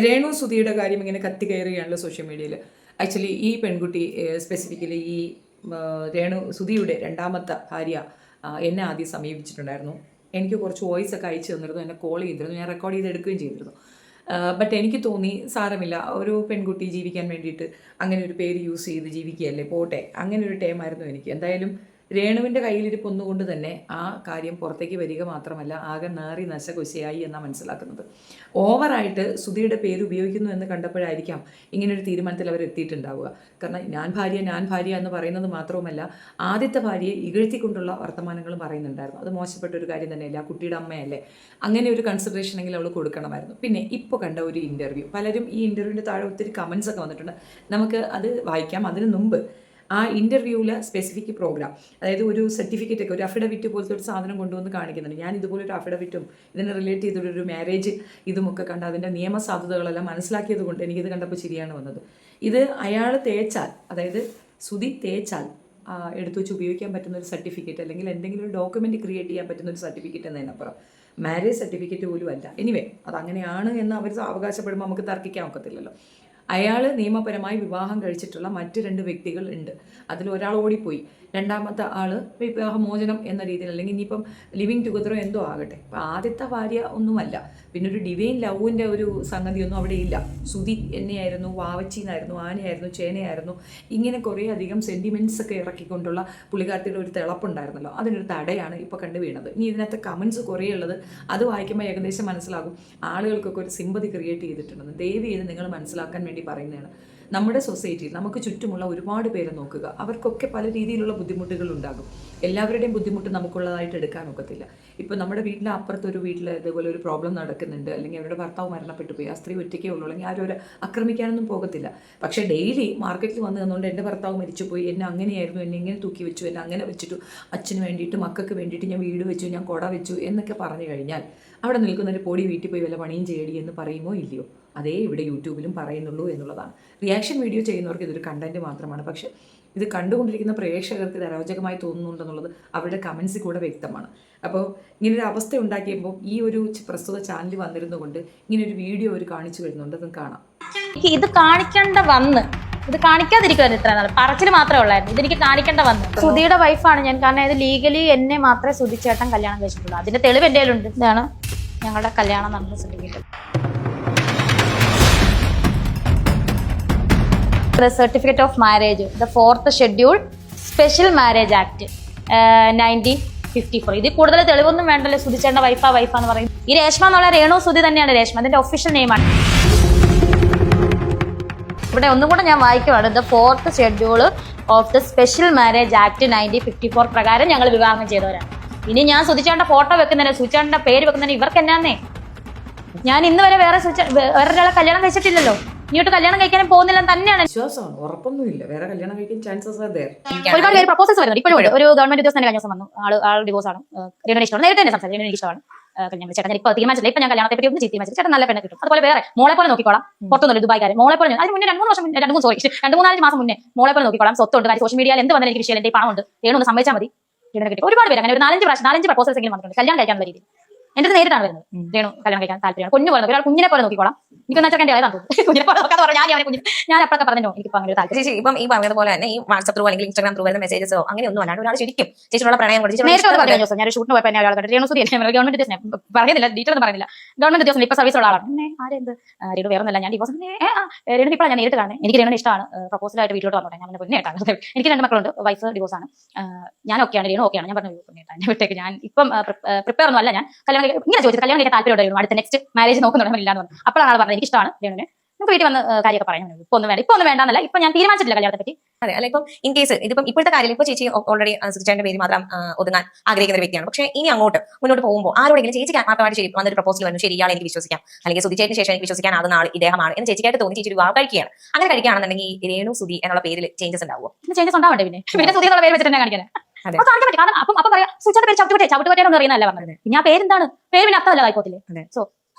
രേണു സുധിയുടെ കാര്യം ഇങ്ങനെ കത്തിക്കയറുകയാണല്ലോ സോഷ്യൽ മീഡിയയിൽ. ആക്ച്വലി ഈ പെൺകുട്ടി സ്പെസിഫിക്കലി ഈ രേണു സുധിയുടെ രണ്ടാമത്തെ ഭാര്യ എന്നെ ആദ്യം സമീപിച്ചിട്ടുണ്ടായിരുന്നു. എനിക്ക് കുറച്ച് വോയിസ് ഒക്കെ അയച്ചു തന്നിരുന്നു, എന്നെ കോൾ ചെയ്തിരുന്നു, ഞാൻ റെക്കോർഡ് ചെയ്തെടുക്കുകയും ചെയ്തിരുന്നു. ബട്ട് എനിക്ക് തോന്നി സാരമില്ല, ഒരു പെൺകുട്ടി ജീവിക്കാൻ വേണ്ടിയിട്ട് അങ്ങനെ ഒരു പേര് യൂസ് ചെയ്ത് ജീവിക്കുകയല്ലേ, പോട്ടെ, അങ്ങനെ ഒരു ടൈമായിരുന്നു എനിക്ക്. എന്തായാലും രേണുവിൻ്റെ കയ്യിലിരിപ്പ് ഒന്നുകൊണ്ട് തന്നെ ആ കാര്യം പുറത്തേക്ക് വരിക മാത്രമല്ല, ആകെ നാറി നശകൊശയായി എന്നാണ് മനസ്സിലാക്കുന്നത്. ഓവറായിട്ട് സുധിയുടെ പേര് ഉപയോഗിക്കുന്നു എന്ന് കണ്ടപ്പോഴായിരിക്കാം ഇങ്ങനൊരു തീരുമാനത്തിൽ അവർ എത്തിയിട്ടുണ്ടാവുക. കാരണം ഞാൻ ഭാര്യ എന്ന് പറയുന്നത് മാത്രവുമല്ല, ആദ്യത്തെ ഭാര്യയെ ഇകഴ്ത്തിക്കൊണ്ടുള്ള വർത്തമാനങ്ങളും പറയുന്നുണ്ടായിരുന്നു. അത് മോശപ്പെട്ട ഒരു കാര്യം തന്നെയല്ല, ആ കുട്ടിയുടെ അമ്മയല്ലേ, അങ്ങനെ ഒരു കൺസിഡറേഷനെങ്കിലും അവൾ കൊടുക്കണമായിരുന്നു. പിന്നെ ഇപ്പോൾ കണ്ട ഒരു ഇൻ്റർവ്യൂ, പലരും ഈ ഇൻ്റർവ്യൂവിൻ്റെ താഴെ ഒത്തിരി കമൻസ് ഒക്കെ വന്നിട്ടുണ്ട്, നമുക്ക് അത് വായിക്കാം. അതിന് മുമ്പ് ആ ഇൻ്റർവ്യൂവിൽ സ്പെസിഫിക് പ്രോഗ്രാം, അതായത് ഒരു സർട്ടിഫിക്കറ്റ് ഒക്കെ, ഒരു അഫിഡവിറ്റ് പോലത്തെ ഒരു സാധനം കൊണ്ടുവന്ന് കാണിക്കുന്നുണ്ട്. ഞാൻ ഇതുപോലൊരു അഫിഡവിറ്റും ഇതിനെ റിലേറ്റ് ചെയ്തൊരു മാരേജ് ഇതുമൊക്കെ കണ്ട് അതിൻ്റെ നിയമസാധുതകളെല്ലാം മനസ്സിലാക്കിയത് കൊണ്ട് എനിക്കിത് കണ്ടപ്പോൾ ശരിയാണ് വന്നത്. ഇത് അയാൾ തേച്ചാൽ, അതായത് സുധി തേച്ചാൽ എടുത്തു വെച്ച് ഉപയോഗിക്കാൻ പറ്റുന്ന ഒരു സർട്ടിഫിക്കറ്റ്, അല്ലെങ്കിൽ എന്തെങ്കിലും ഒരു ഡോക്യുമെൻറ്റ് ക്രിയേറ്റ് ചെയ്യാൻ പറ്റുന്ന ഒരു സർട്ടിഫിക്കറ്റ് എന്നതിനപ്പുറം മാരേജ് സർട്ടിഫിക്കറ്റ് പോലും അല്ല. എനിവേ, അതങ്ങനെയാണ് എന്ന് അവർ അവകാശപ്പെടുമ്പോൾ നമുക്ക് തർക്കിക്കാൻ ഒക്കത്തില്ലല്ലോ. അയാൾ നിയമപരമായി വിവാഹം കഴിച്ചിട്ടുള്ള മറ്റ് 2 വ്യക്തികൾ ഉണ്ട്. അതിൽ ഒരാൾ ഓടിപ്പോയി, രണ്ടാമത്തെ ആൾ വിവാഹമോചനം എന്ന രീതിയിൽ, അല്ലെങ്കിൽ ഇനിയിപ്പം ലിവിങ് ടുഗദറോ എന്തോ ആകട്ടെ. അപ്പം ആദ്യത്തെ ഭാര്യ ഒന്നുമല്ല, പിന്നെ ഒരു ഡിവൈൻ ലവിൻ്റെ ഒരു സംഗതിയൊന്നും അവിടെ ഇല്ല. സുധി എന്നെയായിരുന്നു, വാവച്ചിന്നായിരുന്നു, ആനയായിരുന്നു, ചേനയായിരുന്നു, ഇങ്ങനെ കുറേ അധികം സെൻറ്റിമെൻറ്റ്സ് ഒക്കെ ഇറക്കിക്കൊണ്ടുള്ള പുള്ളിക്കാരത്തിയുടെ ഒരു തിളപ്പുണ്ടായിരുന്നല്ലോ, അതിനൊരു തടയാണ് ഇപ്പോൾ കണ്ടു വീണത്. ഇനി ഇതിനകത്ത് കമൻസ് കുറേ ഉള്ളത്, അത് വായിക്കുമ്പോൾ ഏകദേശം മനസ്സിലാകും ആളുകൾക്കൊക്കെ ഒരു സിമ്പതി ക്രിയേറ്റ് ചെയ്തിട്ടുണ്ടെന്ന്. ദയവ് ചെയ്ത് നിങ്ങൾ മനസ്സിലാക്കാൻ വേണ്ടി പറയുന്നതാണ്. നമ്മുടെ സൊസൈറ്റിയിൽ നമുക്ക് ചുറ്റുമുള്ള ഒരുപാട് പേരെ നോക്കുക, അവർക്കൊക്കെ പല രീതിയിലുള്ള ബുദ്ധിമുട്ടുകൾ ഉണ്ടാകും. എല്ലാവരുടെയും ബുദ്ധിമുട്ട് നമുക്കുള്ളതായിട്ട് എടുക്കാൻ ഒക്കത്തില്ല. ഇപ്പോൾ നമ്മുടെ വീട്ടിലെ അപ്പുറത്തൊരു വീട്ടിൽ ഇതേപോലെ ഒരു പ്രോബ്ലം നടക്കുന്നുണ്ട്, അല്ലെങ്കിൽ അവരുടെ ഭർത്താവ് മരണപ്പെട്ടു പോയി, ആ സ്ത്രീ ഒറ്റയ്ക്കേ ഉള്ളൂ, അല്ലെങ്കിൽ ആരും അവരെ ആക്രമിക്കാനൊന്നും പോകത്തില്ല. പക്ഷേ ഡെയിലി മാർക്കറ്റിൽ വന്ന് നിന്നുകൊണ്ട് എൻ്റെ ഭർത്താവ് മരിച്ചുപോയി, എന്നെ അങ്ങനെയായിരുന്നു, എന്നെ ഇങ്ങനെ തൂക്കി വെച്ചു, എന്നെ അങ്ങനെ വെച്ചിട്ടു, അച്ഛന് വേണ്ടിയിട്ട് മക്കൾക്ക് വേണ്ടിയിട്ട് ഞാൻ വീട് വെച്ചു, ഞാൻ കുട വെച്ചു എന്നൊക്കെ പറഞ്ഞു കഴിഞ്ഞാൽ അവിടെ നിൽക്കുന്നൊരു പൊടി വീട്ടിൽ പോയി വല്ല പണിയും ചെയ്യടി എന്ന് പറയുമോ ഇല്ലയോ? അതേ ഇവിടെ യൂട്യൂബിലും പറയുന്നുള്ളൂ എന്നുള്ളതാണ്. റിയാക്ഷൻ വീഡിയോ ചെയ്യുന്നവർക്ക് ഇതൊരു കണ്ടൻറ്റ് മാത്രമാണ്. പക്ഷേ ഇത് കണ്ടുകൊണ്ടിരിക്കുന്ന പ്രേക്ഷകർക്ക് ഇത് അരോചകമായി തോന്നുന്നുണ്ടെന്നുള്ളത് അവരുടെ കമൻസിൽ കൂടെ വ്യക്തമാണ്. അപ്പോൾ ഇങ്ങനൊരു അവസ്ഥ ഉണ്ടാക്കിയപ്പോൾ ഈ ഒരു പ്രസ്തുത ചാനൽ വന്നിരുന്നുകൊണ്ട് ഇങ്ങനൊരു വീഡിയോ അവർ കാണിച്ചു വരുന്നുണ്ട്, അതും കാണാം. ഇത് കാണിക്കേണ്ട വന്ന്, ഇത് കാണിക്കാതിരിക്കുവായിരുന്നു ഇത്ര നാൾ, പറച്ചിൽ മാത്രമേ ഉള്ളായിരുന്നു. ഇതെനിക്ക് കാണിക്കേണ്ട വന്ന്. സുധിയുടെ വൈഫാണ് ഞാൻ, കാരണം ഇത് ലീഗലി എന്നെ മാത്രമേ സുധിച്ചേട്ടൻ കല്യാണം കഴിച്ചിട്ടുള്ളൂ. അതിന്റെ തെളിവ് എൻ്റെ കയ്യിലുണ്ട്. ഇതാണ് ഞങ്ങളുടെ കല്യാണം നടന്ന certificate. Certificate of marriage, the 4th schedule, special marriage act 1954. ഇതിൽ കൂടുതൽ തെളിവൊന്നും വേണ്ടല്ലോ. സുധിച്ചേട്ടൻ്റെ വൈഫാന്ന് പറയും. ഈ രേഷ്മ എന്നുള്ള രേണു സുധി തന്നെയാണ് രേഷ്മ, അതിന്റെ ഒഫീഷ്യൽ നെയിമാണ്. ഇവിടെ ഒന്നും കൂടെ ഞാൻ വായിക്കുവാണ്. The 4th schedule of the special marriage act 1954 പ്രകാരം ഞങ്ങൾ വിവാഹം ചെയ്തവരാണ്. ഇനി ഞാൻ സുധിച്ചേട്ടൻ്റെ ഫോട്ടോ വെക്കുന്നതിന്, സുധിച്ചേട്ടൻ്റെ പേര് വെക്കുന്നതിന് ഇവർക്ക് എന്നാന്നേ? ഞാൻ ഇന്ന് വരെ വേറൊരാളെ കല്യാണം കഴിച്ചിട്ടില്ലല്ലോ, ഇങ്ങോട്ട് കല്യാണം കഴിക്കാനും പോകുന്നില്ല തന്നെയാണ് വിശ്വാസമാണ്. ഉറപ്പൊന്നുമില്ല, വേറെ കല്യാണം കഴിക്കാൻ ചാൻസസ് ഒരുപാട് പേര് പ്രപ്പോസൽസ് വരുന്നുണ്ട്. ഇപ്പോഴും ഒരു ഗവൺമെന്റ് ഉദ്യോഗസ്ഥൻ കഴിഞ്ഞ ദിവസം വന്നു, ആൾ ഡിവോഴ്സ് ആണ്. രേണുവിനെ ഇഷ്ടമാണ്, നേരത്തെ തന്നെ സംസാരിച്ചു, രേണുവിനെ ഇഷ്ടമാണ് കല്യാണം. ചേട്ടൻ ഞാൻ ഇപ്പോൾ തീരുമാനിച്ചില്ല, ഇപ്പൊ ഞാൻ കല്യാണത്തെ പറ്റി ഒന്നും തീരുമാനിച്ചു. ചേട്ടൻ നല്ല പെണ്ണെ കിട്ടും. അതുപോലെ വേറെ മോളെ പോലെ നോക്കിക്കോളാം, പുറത്തുനിന്നുള്ള ദുബായ്ക്കാരെ മോളെ പോലെ. അതിന് മുന്നേ 2-3 മാസം മുന്നേ മോളെ പോലെ നോക്കിക്കോളാം. സ്വത്തുണ്ട്, കാര്യം സോഷ്യൽ മീഡിയയിൽ എന്ത് വന്നാലും എനിക്ക് വിഷയം, എൻ്റെ പണമുണ്ട്, രേണു ഒന്ന് സമ്മതിച്ചാൽ മതി, രേണു കിട്ടും. ഒരുപാട് പേര് അങ്ങനെ ഒരു 4-5 പ്രപ്പോസൽസ് എങ്കിലും വന്നിട്ടുണ്ട് കല്യാണം കഴിക്കാനുള്ള രീതിയിൽ. എൻ്റെ നേരിട്ടാണ് വരുന്നത്. രേണു കല്യാണം കഴിക്കാൻ താല്പര്യമാണ്, കുഞ്ഞു പോലെ ഒരാൾ കുഞ്ഞിനെ പോലെ നോക്കിക്കോളാം. എനിക്കൊന്നും വെച്ചാൽ എൻ്റെ ഇളയതാണ് കുഞ്ഞിനെ പോലെ നോക്കാതെ പറഞ്ഞാൽ ഞാൻ അപ്പോഴൊക്കെ പറഞ്ഞോ എനിക്കിപ്പോൾ അങ്ങനെ ഒരു താല്പര്യം. ഇപ്പം ഈ പറഞ്ഞതുപോലെ തന്നെ ഈ വാട്സ്ആപ്പ് ത്രൂ അല്ലെങ്കിൽ ഇൻസ്റ്റാഗ്രാം ത്രൂ വരുന്ന മെസ്സേജസോ അങ്ങനെയൊന്നും അല്ലാണ്ട് ഒരാൾ ശരിക്കും ചേച്ചിയുള്ള പ്രണയം കൊടുത്ത് നേരിട്ട് പറഞ്ഞു ദിവസം ഞാൻ ഷൂട്ടിന് പോയപ്പോൾ ഒരാൾ കണ്ടു, രേണു സുധി ഗവൺമെന്റ് ഉദ്യോഗസ്ഥനെ പറയുന്നില്ല, ഡീറ്റെയിൽ ഒന്നും പറയുന്നില്ല, ഗവൺമെന്റ് ഉദ്യോഗസ്ഥൻ ഇപ്പൊ സർവീസുള്ള ആളാണ്. ആരെന്ത് രേണു വേറൊന്നല്ല, ഞാൻ ഡിവോഴ്സ് രേണു ഇപ്പോൾ ഞാൻ നേരിട്ട് കാണുന്നത്. എനിക്ക് രേണുവിനെ ഇഷ്ടമാണ്, പ്രപ്പോസലായിട്ട് വീട്ടിലോട്ട് വന്നോട്ടെ, ഞാൻ പിന്നെ ആയിട്ടാണ്. എനിക്ക് 2 മക്കളുണ്ട്, വൈഫ് ഡിവോഴ്സ് ആണ്, ഞാൻ ഓക്കെയാണ്, രേണു ഓക്കെയാണ്. ഞാൻ പറഞ്ഞു എന്നെ വിട്ടേക്ക്, ഞാൻ ഇപ്പം പ്രിപ്പയർ ഒന്നും അല്ല, ഞാൻ കല്യാണം ഇങ്ങനെ ചോദിച്ചത് കല്യാണം കഴിക്കാൻ താല്പര്യമുണ്ടായിരുന്നു, അടുത്ത നെക്സ്റ്റ് മാരേജ് നോക്കുന്നുണ്ടെങ്കിൽ ഇല്ലാന്ന് പറഞ്ഞു. അപ്പോഴാണ് ആൾ പറഞ്ഞത് എനിക്ക് ഇഷ്ടമാണ് രേണുവിനെ, നമുക്ക് വീട്ടിൽ വന്ന് കാര്യമൊക്കെ പറയാൻ. ഇപ്പൊ ഒന്നും വേണ്ടെന്നല്ല, ഇപ്പൊ ഞാൻ തീരുമാനിച്ചിട്ടില്ല കല്യാണത്തെ പറ്റി. അതെ, അല്ല ഇപ്പം ഇൻ കേസ് ഇതിപ്പം ഇപ്പോഴത്തെ കാര്യം ഇപ്പോൾ ചേച്ചി ഓൾറെഡി സുധിച്ചേട്ടന്റെ പേര് മാത്രം ഒതുങ്ങാൻ ആഗ്രഹിക്കുന്ന ഒരു വ്യക്തിയാണ്. പക്ഷേ ഇനി അങ്ങോട്ട് മുന്നോട്ട് പോകുമ്പോൾ ആരോടെങ്കിലും ചേച്ചിക്ക് ആത്മാർത്ഥമായിട്ട് ശരി വന്നൊരു പ്രപ്പോസൽ വന്നു, ശരി ഇയാളെ എനിക്ക് വിശ്വസിക്കാം, അല്ലെങ്കിൽ സുധിച്ചേട്ടന് ശേഷം എനിക്ക് വിശ്വസിക്കാൻ ആകുന്ന ആൾ ഇദ്ദേഹമാണ് എന്ന് ചേച്ചിക്കായിട്ട് തോന്നി ചേച്ചി ഒരു വിവാഹം കഴിക്കുകയാണ്. അങ്ങനെ കഴിക്കുകയാണെന്നുണ്ടെങ്കിൽ രേണു സുധി എന്നുള്ള പേരിൽ ചേഞ്ചസ് ഉണ്ടാവുമോ? ചേഞ്ചസ് ഉണ്ടാവണ്ടേ? പിന്നെ സുധി എന്നുള്ള പേര് വെച്ചിട്ട് തന്നെ കാണിക്കാൻ കാണിക്കാൻ പറ്റും. കാരണം അപ്പം പറയാം സുധിച്ചേട്ടന്റെ പേര് ചവിട്ടുപറ്റേന്ന് അറിയുന്നതല്ല പറഞ്ഞത്. പിന്നെ ആ പേരെന്താണ്? പേര് പിന്നെ അർത്ഥമല്ല ആയിക്കോത്തില്ലേ? സോ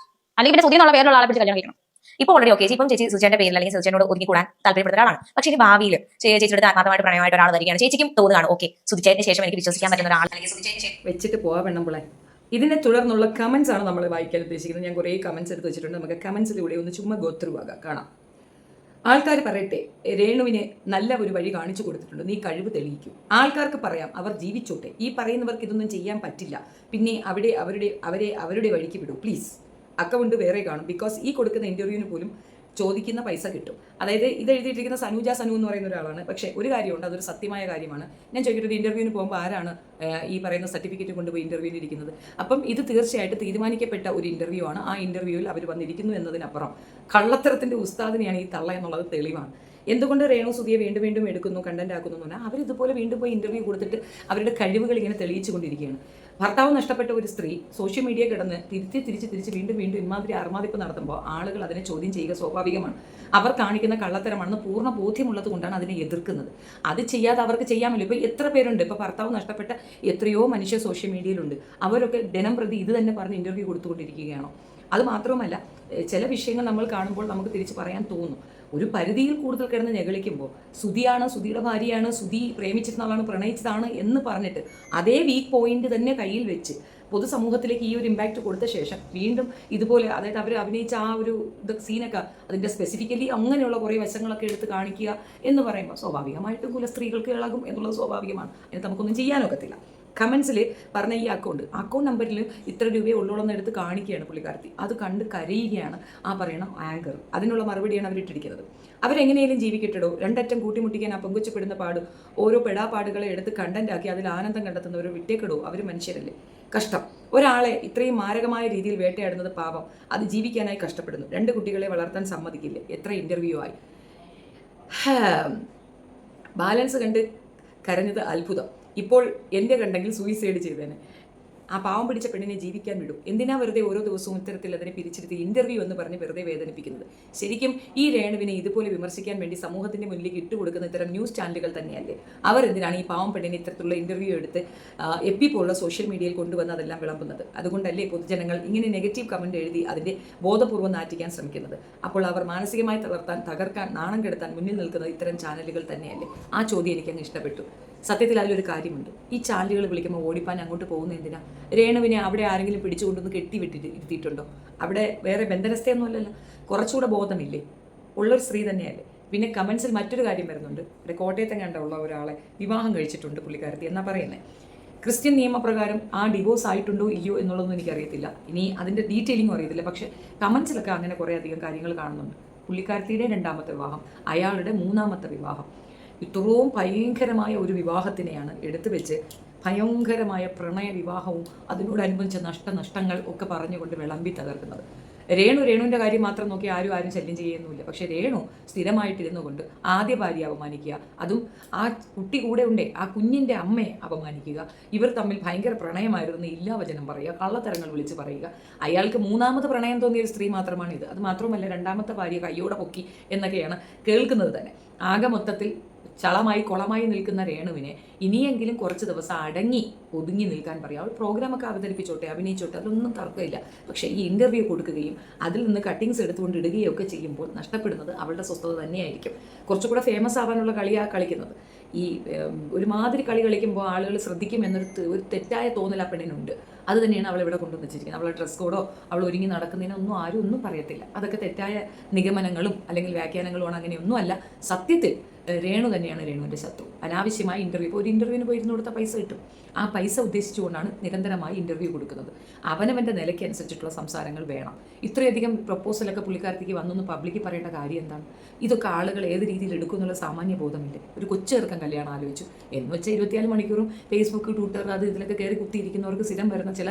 അല്ലെങ്കിൽ പിന്നെ സുധി എന്നുള്ള പേരിലുള്ള ആളെ പിടിച്ച് കല്യാണം കഴിക്കണം. ഇപ്പോൾ ഓൾറെഡി ഓക്കെ, ഇപ്പം ചേച്ചി സുധിച്ചേട്ടന്റെ പേരിൽ അല്ലെങ്കിൽ സുധിച്ചേട്ടനോട് ഒതുങ്ങി കൂടാൻ താല്പര്യപ്പെടുന്ന ഒരാളാണ്. പക്ഷേ ഇനി ഭാവിയിൽ ചേച്ചിയുടെ ആത്മാർത്ഥമായിട്ട് പ്രണയമായിട്ട് ഒരാൾ വരികയാണ്, ചേച്ചിക്കും തോന്നുകയാണ് ഓക്കെ സുധിച്ചേട്ടന് ശേഷം എനിക്ക് വിശ്വസിക്കാൻ പറ്റുന്ന ഒരാൾ അല്ലെങ്കിൽ സുധിച്ചേട്ടന് വെച്ചിട്ട് പോവാ പെണ്ണുമ്പിളെ. ഇതിനെ തുടർന്നുള്ള കമൻസ് ആണ് നമ്മൾ വായിക്കാൻ ഉദ്ദേശിക്കുന്നത്. ഞാൻ കുറേ കമൻസ് എടുത്ത് വെച്ചിട്ടുണ്ട്. നമുക്ക് കമൻസിലൂടെ ഒന്ന് ചുമ്മാ ഗോത്രൂവാകാം, കാണാം. ആൾക്കാർ പറയട്ടെ, രേണുവിന് നല്ല ഒരു വഴി കാണിച്ചു കൊടുത്തിട്ടുണ്ട്, നീ കഴിവ് തെളിയിക്കൂ. ആൾക്കാർക്ക് പറയാം, അവർ ജീവിച്ചോട്ടെ. ഈ പറയുന്നവർക്ക് ഇതൊന്നും ചെയ്യാൻ പറ്റില്ല, പിന്നെ അവരുടെ വഴിക്ക് വിടൂ പ്ലീസ്. അക്കൗണ്ട് വേറെ കാണും. ബിക്കോസ് ഈ കൊടുക്കുന്ന ഇൻ്റർവ്യൂവിന് പോലും ചോദിക്കുന്ന പൈസ കിട്ടും. അതായത് ഇത് എഴുതിയിട്ടിരിക്കുന്ന സനു എന്ന് പറയുന്ന ഒരാളാണ്. പക്ഷേ ഒരു കാര്യമുണ്ട്, അതൊരു സത്യമായ കാര്യമാണ്. ഞാൻ ചോദിക്കട്ടെ, ഇൻ്റർവ്യൂവിന് പോകുമ്പോൾ ആരാണ് ഈ പറയുന്ന സർട്ടിഫിക്കറ്റ് കൊണ്ടുപോയി ഇൻ്റർവ്യൂവിന് ഇരിക്കുന്നത്? അപ്പം ഇത് തീർച്ചയായിട്ടും തീരുമാനിക്കപ്പെട്ട ഒരു ഇൻ്റർവ്യൂ ആണ്. ആ ഇൻ്റർവ്യൂവിൽ അവർ വന്നിരിക്കുന്നു എന്നതിനപ്പുറം കള്ളത്തരത്തിൻ്റെ ഉസ്താദിനെയാണ് ഈ തള്ള എന്നുള്ളത് തെളിവാണ്. എന്തുകൊണ്ട് രേണു സുധിയെ വീണ്ടും വീണ്ടും എടുക്കുന്നു, കണ്ടന്റ് ആക്കുന്നു എന്ന് പറഞ്ഞാൽ അവരിതുപോലെ വീണ്ടും പോയി ഇൻ്റർവ്യൂ കൊടുത്തിട്ട് അവരുടെ കഴിവുകൾ ഇങ്ങനെ തെളിയിച്ചു കൊണ്ടിരിക്കുകയാണ്. ഭർത്താവ് നഷ്ടപ്പെട്ട ഒരു സ്ത്രീ സോഷ്യൽ മീഡിയ കിടന്ന് തിരിച്ച് വീണ്ടും ഇമാതിരി അർമാദിപ്പ് നടത്തുമ്പോൾ ആളുകൾ അതിനെ ചോദ്യം ചെയ്യുക സ്വാഭാവികമാണ്. അവർ കാണിക്കുന്ന കള്ളത്തരമാണെന്ന് പൂർണ്ണ ബോധ്യമുള്ളത് കൊണ്ടാണ് അതിനെ എതിർക്കുന്നത്. അത് ചെയ്യാതെ അവർക്ക് ചെയ്യാമല്ലോ. ഇപ്പോൾ എത്ര പേരുണ്ട്, ഇപ്പോൾ ഭർത്താവ് നഷ്ടപ്പെട്ട എത്രയോ മനുഷ്യർ സോഷ്യൽ മീഡിയയിലുണ്ട്. അവരൊക്കെ ദിനം പ്രതി ഇത് തന്നെ പറഞ്ഞ് ഇൻ്റർവ്യൂ കൊടുത്തുകൊണ്ടിരിക്കുകയാണോ? അത് മാത്രവുമല്ല, ചില വിഷയങ്ങൾ നമ്മൾ കാണുമ്പോൾ നമുക്ക് തിരിച്ച് പറയാൻ തോന്നും. ഒരു പരിധിയിൽ കൂടുതൽ കിടന്ന് ഞെളിക്കുമ്പോൾ സുധിയുടെ ഭാര്യയാണ്, സുധി പ്രേമിച്ചിരുന്ന ആളാണ്, പ്രണയിച്ചതാണ് എന്ന് പറഞ്ഞിട്ട് അതേ വീക്ക് പോയിന്റ് തന്നെ കയ്യിൽ വെച്ച് പൊതുസമൂഹത്തിലേക്ക് ഈ ഒരു ഇമ്പാക്റ്റ് കൊടുത്ത ശേഷം വീണ്ടും ഇതുപോലെ, അതായത് അവർ അഭിനയിച്ച ആ ഒരു സീനൊക്കെ അതിൻ്റെ സ്പെസിഫിക്കലി അങ്ങനെയുള്ള കുറേ വശങ്ങളൊക്കെ എടുത്ത് കാണിക്കുക എന്ന് പറയുമ്പോൾ സ്വാഭാവികമായിട്ടും കുലസ്ത്രീകൾക്ക് ഇളകും എന്നുള്ളത് സ്വാഭാവികമാണ്. അതിന് നമുക്കൊന്നും ചെയ്യാനൊക്കത്തില്ല. കമൻസിൽ പറഞ്ഞ ഈ അക്കൗണ്ട് നമ്പറിൽ ഇത്ര രൂപയെ ഉള്ളോളെന്ന് എടുത്ത് കാണിക്കുകയാണ് പുള്ളിക്കാരത്തി. അത് കണ്ട് കരയുകയാണ് ആ പറയണം ആങ്കർ. അതിനുള്ള മറുപടിയാണ് അവരിട്ടിരിക്കുന്നത്. അവരെങ്ങനെയും ജീവിക്കട്ടോ, രണ്ടറ്റം കൂട്ടിമുട്ടിക്കാൻ ആ പങ്കുവച്ചപ്പെടുന്ന പാട് ഓരോ പെടാപ്പാടുകളെ എടുത്ത് കണ്ടന്റാക്കി അതിൽ ആനന്ദം കണ്ടെത്തുന്നവർ വിട്ടേക്കിടോ, അവർ മനുഷ്യരല്ലേ? കഷ്ടം. ഒരാളെ ഇത്രയും മാരകമായ രീതിയിൽ വേട്ടയാടുന്നത് പാപം. അത് ജീവിക്കാനായി കഷ്ടപ്പെടുന്നു. 2 കുട്ടികളെ വളർത്താൻ സമ്മതിക്കില്ല. എത്ര ഇൻ്റർവ്യൂ ആയി. ബാലൻസ് കണ്ട് കരഞ്ഞത് അത്ഭുതം. ഇപ്പോൾ എൻ്റെ കണ്ടെങ്കിൽ സൂയിസൈഡ് ചെയ്തേനെ. ആ പാവം പിടിച്ച പെണ്ണിനെ ജീവിക്കാൻ വിടും. എന്തിനാ വെറുതെ ഓരോ ദിവസവും ഇത്തരത്തിൽ അതിനെ പിരിച്ചെടുത്ത് ഇൻ്റർവ്യൂ എന്ന് പറഞ്ഞ് വെറുതെ വേദനിപ്പിക്കുന്നത്? ശരിക്കും ഈ രേണുവിനെ ഇതുപോലെ വിമർശിക്കാൻ വേണ്ടി സമൂഹത്തിൻ്റെ മുന്നിലേക്ക് ഇട്ടുകൊടുക്കുന്ന ഇത്തരം ന്യൂസ് ചാനലുകൾ തന്നെയല്ലേ? അവരെന്തിനാണ് ഈ പാവം പെണ്ണിനെ ഇത്തരത്തിലുള്ള ഇൻ്റർവ്യൂ എടുത്ത് FB പോലുള്ള സോഷ്യൽ മീഡിയയിൽ കൊണ്ടുവന്ന് അതെല്ലാം വിളമ്പുന്നത്? അതുകൊണ്ടല്ലേ പൊതുജനങ്ങൾ ഇങ്ങനെ നെഗറ്റീവ് കമൻറ്റ് എഴുതി അതിൻ്റെ ബോധപൂർവ്വം നാറ്റിക്കാൻ ശ്രമിക്കുന്നത്? അപ്പോൾ അവർ മാനസികമായി തകർക്കാൻ, നാണം കെടുത്താൻ മുന്നിൽ നിൽക്കുന്നത് ഇത്തരം ചാനലുകൾ തന്നെയല്ലേ? ആ ചോദ്യം എനിക്കങ്ങ് ഇഷ്ടപ്പെട്ടു. സത്യത്തിൽ അതിലൊരു കാര്യമുണ്ട്. ഈ ചാനലുകൾ വിളിക്കുമ്പോൾ ഓടിപ്പാൻ അങ്ങോട്ട് പോകുന്ന എന്തിനാ? രേണുവിനെ അവിടെ ആരെങ്കിലും പിടിച്ചുകൊണ്ടൊന്ന് ഇരുത്തിയിട്ടുണ്ടോ? അവിടെ വേറെ ബന്ധനസ്ഥയൊന്നുമല്ലല്ലോ. കുറച്ചുകൂടെ ബോധമില്ലേ? ഉള്ളൊരു സ്ത്രീ തന്നെയല്ലേ? പിന്നെ കമൻസിൽ മറ്റൊരു കാര്യം വരുന്നുണ്ട്. ഇവിടെ കോട്ടയത്തെങ്ങാണ്ടുള്ള ഒരാളെ വിവാഹം കഴിച്ചിട്ടുണ്ട് പുള്ളിക്കാരത്തി എന്നാ പറയുന്നത്. ക്രിസ്ത്യൻ നിയമപ്രകാരം ആ ഡിവോഴ്സ് ആയിട്ടുണ്ടോ ഇല്ലയോ എന്നുള്ളതൊന്നും എനിക്കറിയത്തില്ല. ഇനി അതിൻ്റെ ഡീറ്റെയിലിങ്ങും അറിയത്തില്ല. പക്ഷേ കമൻസിലൊക്കെ അങ്ങനെ കുറേ അധികം കാര്യങ്ങൾ കാണുന്നുണ്ട്. പുള്ളിക്കാരത്തിയുടെ 2ാമത്തെ വിവാഹം, അയാളുടെ 3ാമത്തെ വിവാഹം. ഇത്രയും ഭയങ്കരമായ ഒരു വിവാഹത്തിനെയാണ് എടുത്തു വെച്ച് ഭയങ്കരമായ പ്രണയ വിവാഹവും അതിനോടനുബന്ധിച്ച നഷ്ടങ്ങൾ ഒക്കെ പറഞ്ഞുകൊണ്ട് വിളമ്പി തകർക്കുന്നത്. രേണുവിൻ്റെ കാര്യം മാത്രം നോക്കി ആരും ശല്യം ചെയ്യുന്നില്ല. പക്ഷേ രേണു സ്ഥിരമായിട്ടിരുന്നു കൊണ്ട് ആദ്യ ഭാര്യ അപമാനിക്കുക, അതും ആ കുട്ടി കൂടെ ഉണ്ടേ ആ കുഞ്ഞിൻ്റെ അമ്മയെ അപമാനിക്കുക, ഇവർ തമ്മിൽ ഭയങ്കര പ്രണയമായിരുന്നു ഇല്ലാവചനം പറയുക, കള്ളത്തരങ്ങൾ വിളിച്ച് പറയുക. അയാൾക്ക് 3ാമത് പ്രണയം തോന്നിയ ഒരു സ്ത്രീ മാത്രമാണ് ഇത്. അത് മാത്രമല്ല 2ാമത്തെ ഭാര്യ കയ്യോടെ പൊക്കി എന്നൊക്കെയാണ് കേൾക്കുന്നത് തന്നെ. ആകെ മൊത്തത്തിൽ കുളമായി നിൽക്കുന്ന രേണുവിനെ ഇനിയെങ്കിലും കുറച്ച് ദിവസം അടങ്ങി ഒതുങ്ങി നിൽക്കാൻ പറയാം. അവൾ പ്രോഗ്രാമൊക്കെ അവതരിപ്പിച്ചോട്ടെ, അഭിനയിച്ചോട്ടെ, അതിലൊന്നും തർക്കമില്ല. പക്ഷേ ഈ ഇൻ്റർവ്യൂ കൊടുക്കുകയും അതിൽ നിന്ന് കട്ടിങ്സ് എടുത്തുകൊണ്ട് ഇടുകയും ഒക്കെ ചെയ്യുമ്പോൾ നഷ്ടപ്പെടുന്നത് അവളുടെ സ്വസ്ഥത തന്നെയായിരിക്കും. കുറച്ചുകൂടെ ഫേമസ് ആവാനുള്ള കളിയാണ് കളിക്കുന്നത്. ഈ ഒരുമാതിരി കളി കളിക്കുമ്പോൾ ആളുകൾ ശ്രദ്ധിക്കും ഒരു തെറ്റായ തോന്നൽ ആ പെണ്ണിനുണ്ട്. അത് തന്നെയാണ് അവൾ ഇവിടെ കൊണ്ടുവന്ന് വെച്ചിരിക്കുന്നത്. അവളുടെ ഡ്രസ് കോഡോ അവൾ ഒരുങ്ങി നടക്കുന്നതിനൊന്നും ആരും ഒന്നും പറയത്തില്ല. അതൊക്കെ തെറ്റായ നിഗമനങ്ങളും അല്ലെങ്കിൽ വ്യാഖ്യാനങ്ങളുമാണ്. അങ്ങനെയൊന്നും അല്ല. സത്യത്തിൽ രേണു തന്നെയാണ് രേണുവിൻ്റെ ശത്രു. അനാവശ്യമായി ഇപ്പോൾ ഒരു ഇൻ്റർവ്യൂവിന് പോയിരുന്ന് കൊടുത്ത പൈസ കിട്ടും. ആ പൈസ ഉദ്ദേശിച്ചുകൊണ്ടാണ് നിരന്തരമായി ഇൻ്റർവ്യൂ കൊടുക്കുന്നത്. അവനവൻ്റെ നിലയ്ക്ക് അനുസരിച്ചിട്ടുള്ള സംസാരങ്ങൾ വേണം. ഇത്രയധികം പ്രപ്പോസലൊക്കെ പുള്ളിക്കാരത്തേക്ക് വന്നൊന്ന് പബ്ലിക്കിൽ പറയേണ്ട കാര്യം എന്താണ്? ഇതൊക്കെ ആളുകൾ ഏത് രീതിയിൽ എടുക്കും എന്നുള്ള സാമാന്യ ബോധമില്ല. ഒരു കൊച്ചു ചെറുക്കൻ കല്യാണം ആലോചിച്ചു എന്ന് വെച്ചാൽ 24 മണിക്കൂറും ഫേസ്ബുക്ക്, ട്വിറ്റർ, ഇതിലൊക്കെ കയറി കുത്തിയിരിക്കുന്നവർക്ക് സ്ഥിരം വരുന്ന ചില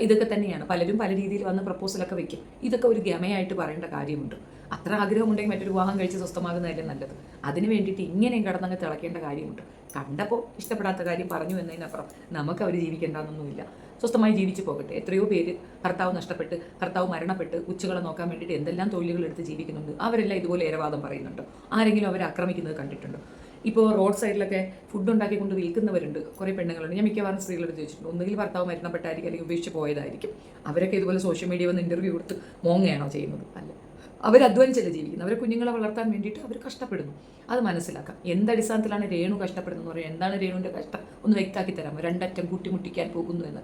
ഇതൊക്കെ തന്നെയാണ്. പലരും പല രീതിയിൽ വന്ന് പ്രപ്പോസലൊക്കെ വെക്കും. ഇതൊക്കെ ഒരു ഗമയായിട്ട് പറയേണ്ട കാര്യമുണ്ട്. അത്ര ആഗ്രഹമുണ്ടെങ്കിൽ മറ്റൊരു വിവാഹം കഴിച്ച് സ്വസ്ഥമാകുന്നതല്ലേ നല്ലത്. അതിന് വേണ്ടിയിട്ട് ഇങ്ങനെയും കടന്നങ്ങ് തിളക്കേണ്ട കാര്യമുണ്ട്. കണ്ടപ്പോൾ ഇഷ്ടപ്പെടാത്ത കാര്യം പറഞ്ഞു എന്നതിനപ്പുറം നമുക്ക് അവർ ജീവിക്കേണ്ടെന്നൊന്നുമില്ല. സ്വസ്ഥമായി ജീവിച്ചു പോകട്ടെ. എത്രയോ പേര് ഭർത്താവ് നഷ്ടപ്പെട്ട്, ഭർത്താവ് മരണപ്പെട്ട് ഉച്ചകളെ നോക്കാൻ വേണ്ടിയിട്ട് എന്തെല്ലാം തൊഴിലുകൾ എടുത്ത് ജീവിക്കുന്നുണ്ട്. അവരെല്ലാം ഇതുപോലെ ഏരവാദം പറയുന്നുണ്ട്. ആരെങ്കിലും അവരെ ആക്രമിക്കുന്നത് കണ്ടിട്ടുണ്ടോ? ഇപ്പോൾ റോഡ് സൈഡിലൊക്കെ ഫുഡ് ഉണ്ടാക്കിക്കൊണ്ട് വിൽക്കുന്നവരുണ്ട്. കുറേ പെണ്ണുങ്ങളുണ്ട്. ഞാൻ മിക്കവാറും സ്ത്രീകളോട് ചോദിച്ചിട്ടുണ്ട്. ഒന്നുകിൽ ഭർത്താവ് മരണപ്പെട്ടായിരിക്കും, അല്ലെങ്കിൽ ഉപേക്ഷിച്ച് പോയതായിരിക്കും. അവരൊക്കെ ഇതുപോലെ സോഷ്യൽ മീഡിയ വന്ന് ഇൻ്റർവ്യൂ കൊടുത്ത് മോങ്ങയാണോ ചെയ്യുന്നത്? അല്ല, അവർ അധ്വാനിച്ചല്ലേ ജീവിക്കുന്നത്. അവരെ കുഞ്ഞുങ്ങളെ വളർത്താൻ വേണ്ടിയിട്ട് അവർ കഷ്ടപ്പെടുന്നു. അത് മനസ്സിലാക്കാം. എന്തടിസ്ഥാനത്തിലാണ് രേണു കഷ്ടപ്പെടുന്നതെന്ന് പറയുന്നത്? എന്താണ് രേണുവിൻ്റെ കഷ്ടം ഒന്ന് വ്യക്തമാക്കി തരാമോ? 2 അറ്റം കൂട്ടിമുട്ടിക്കാൻ പോകുന്നു എന്ന്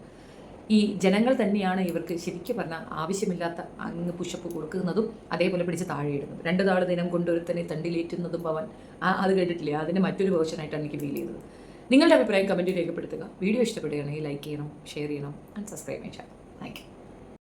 ഈ ജനങ്ങൾ തന്നെയാണ് ഇവർക്ക് ശരിക്കും പറഞ്ഞാൽ ആവശ്യമില്ലാത്ത അങ്ങ് പുഷപ്പ് കൊടുക്കുന്നതും അതേപോലെ പിടിച്ച് താഴെ ഇടുന്നതും 2 താള് ദിനം കൊണ്ടൊരുത്തനെ തണ്ടിലേറ്റുന്നതും പവൻ അത് കേട്ടിട്ടില്ലേ, അതിൻ്റെ മറ്റൊരു വേർഷനായിട്ടാണ് എനിക്ക് ഫീൽ ചെയ്തത്. നിങ്ങളുടെ അഭിപ്രായം കമൻറ്റിൽ രേഖപ്പെടുത്തുക. വീഡിയോ ഇഷ്ടപ്പെടുകയാണെങ്കിൽ ലൈക്ക് ചെയ്യണം, ഷെയർ ചെയ്യണം ആൻഡ് സബ്സ്ക്രൈബ് ചെയ്യാം. Thank you.